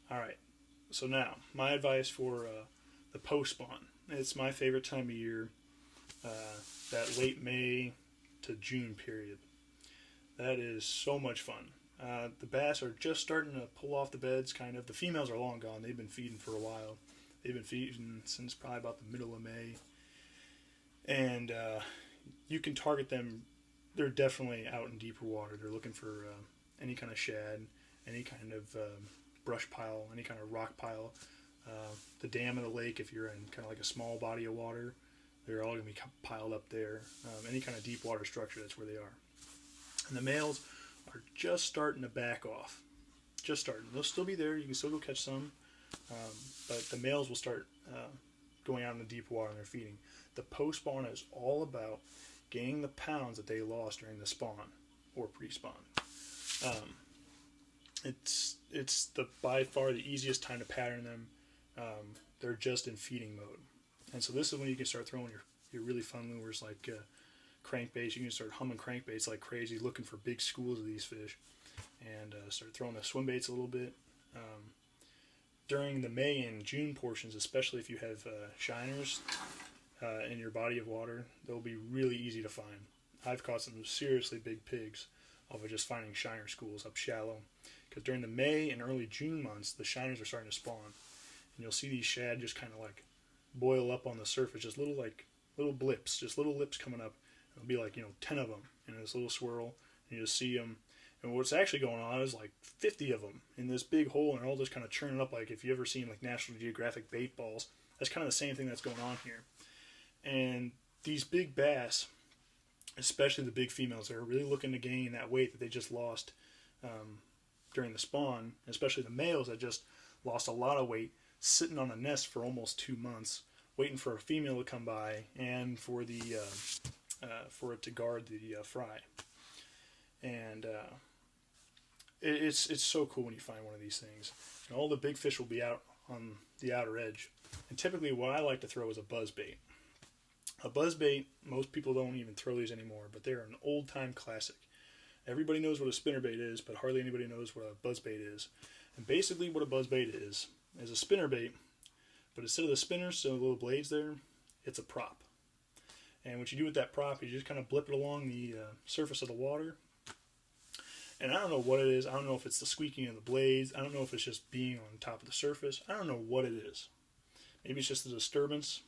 All right. So now, my advice for the post spawn. It's my favorite time of year. That late May to June period. That is so much fun. The bass are just starting to pull off the beds, kind of. The females are long gone. They've been feeding for a while. They've been feeding since probably about the middle of May. And you can target them. They're definitely out in deeper water. They're looking for any kind of shad, any kind of brush pile, any kind of rock pile. The dam of the lake, if you're in kind of like a small body of water, they're all going to be piled up there. Any kind of deep water structure, that's where they are. And the males are just starting to back off. Just starting. They'll still be there. You can still go catch some. But the males will start going out in the deep water and they're feeding. The post spawn is all about gaining the pounds that they lost during the spawn or pre-spawn. It's by far the easiest time to pattern them. They're just in feeding mode. And so this is when you can start throwing your really fun lures like crankbaits. You can start humming crankbaits like crazy, looking for big schools of these fish, and start throwing the swim baits a little bit. During the May and June portions, especially if you have shiners in your body of water, they'll be really easy to find. I've caught some seriously big pigs off of just finding shiner schools up shallow. Because during the May and early June months, the shiners are starting to spawn. And you'll see these shad just kind of like boil up on the surface, just little blips, just little lips coming up. It'll be like, 10 of them in this little swirl, and you just see them. And what's actually going on is like 50 of them in this big hole, and they're all just kind of churning up. Like if you ever seen like National Geographic bait balls, that's kind of the same thing that's going on here. And these big bass, especially the big females, they're really looking to gain that weight that they just lost during the spawn, especially the males that just lost a lot of weight sitting on a nest for almost 2 months, waiting for a female to come by and for the for it to guard the fry. And it's so cool when you find one of these things. And all the big fish will be out on the outer edge. And typically what I like to throw is a buzz bait. A buzz bait, most people don't even throw these anymore, but they're an old-time classic. Everybody knows what a spinnerbait is, but hardly anybody knows what a buzz bait is. And basically what a buzz bait is a spinnerbait, but instead of the spinners, so the little blades there, it's a prop. And what you do with that prop, you just kind of blip it along the surface of the water. And I don't know what it is. I don't know if it's the squeaking of the blades. I don't know if it's just being on top of the surface. I don't know what it is. Maybe it's just the disturbance.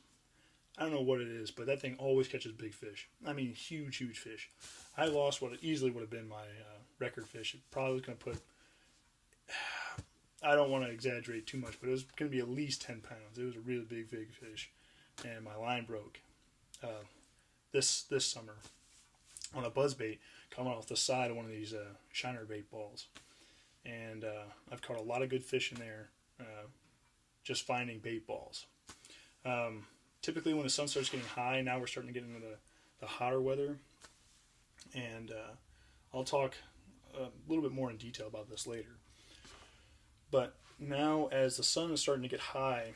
I don't know what it is, but that thing always catches big fish. I mean, huge, huge fish. I lost what easily would have been my record fish. It probably was going to put, I don't want to exaggerate too much, but it was going to be at least 10 pounds. It was a really big fish. And my line broke this summer on a buzzbait coming off the side of one of these shiner bait balls. And I've caught a lot of good fish in there just finding bait balls. Typically when the sun starts getting high, now we're starting to get into the hotter weather. And I'll talk a little bit more in detail about this later. But now as the sun is starting to get high,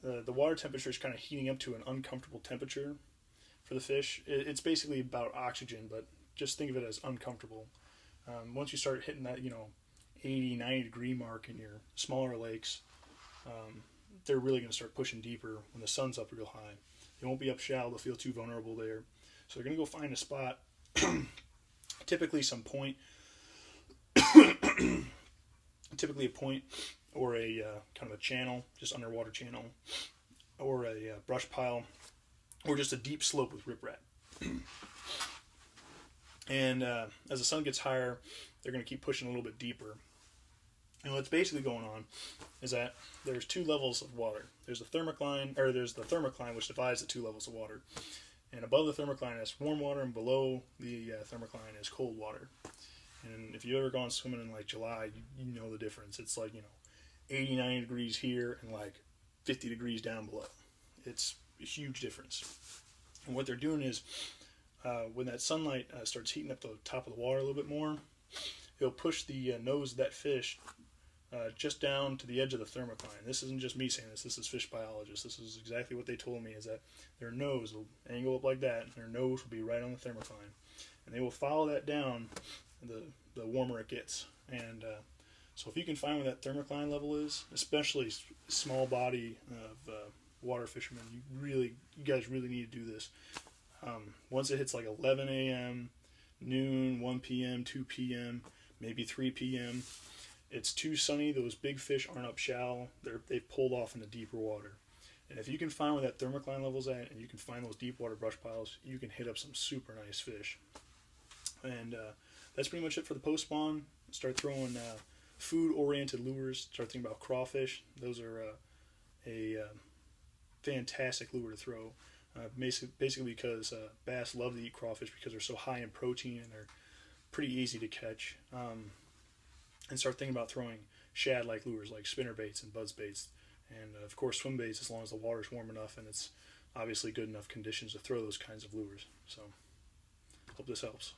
the water temperature is kind of heating up to an uncomfortable temperature for the fish. It's basically about oxygen, but just think of it as uncomfortable. Once you start hitting that, 80, 90 degree mark in your smaller lakes, they're really going to start pushing deeper when the sun's up real high. They won't be up shallow. They'll feel too vulnerable there. So they're going to go find a spot, typically some point, typically a point or a kind of a channel, just underwater channel, or a brush pile, or just a deep slope with riprap. And as the sun gets higher, they're going to keep pushing a little bit deeper. And what's basically going on is that there's two levels of water. There's the thermocline, which divides the two levels of water. And above the thermocline is warm water, and below the thermocline is cold water. And if you've ever gone swimming in like July, you know the difference. It's like 89 degrees here and like 50 degrees down below. It's a huge difference. And what they're doing is when that sunlight starts heating up the top of the water a little bit more, it'll push the nose of that fish just down to the edge of the thermocline. This isn't just me saying this. This is fish biologists. This is exactly what they told me, is that their nose will angle up like that, and their nose will be right on the thermocline. And they will follow that down the warmer it gets. And So if you can find where that thermocline level is, especially small body of water fishermen, you guys really need to do this. Once it hits like 11 a.m., noon, 1 p.m., 2 p.m., maybe 3 p.m., it's too sunny. Those big fish aren't up shallow. They've pulled off into deeper water. And if you can find where that thermocline level's at, and you can find those deep water brush piles, you can hit up some super nice fish. And that's pretty much it for the post spawn. Start throwing food-oriented lures. Start thinking about crawfish. Those are a fantastic lure to throw. Basically because bass love to eat crawfish because they're so high in protein and they're pretty easy to catch. And start thinking about throwing shad-like lures like spinner baits and buzz baits. And of course swim baits as long as the water's warm enough and it's obviously good enough conditions to throw those kinds of lures. So hope this helps.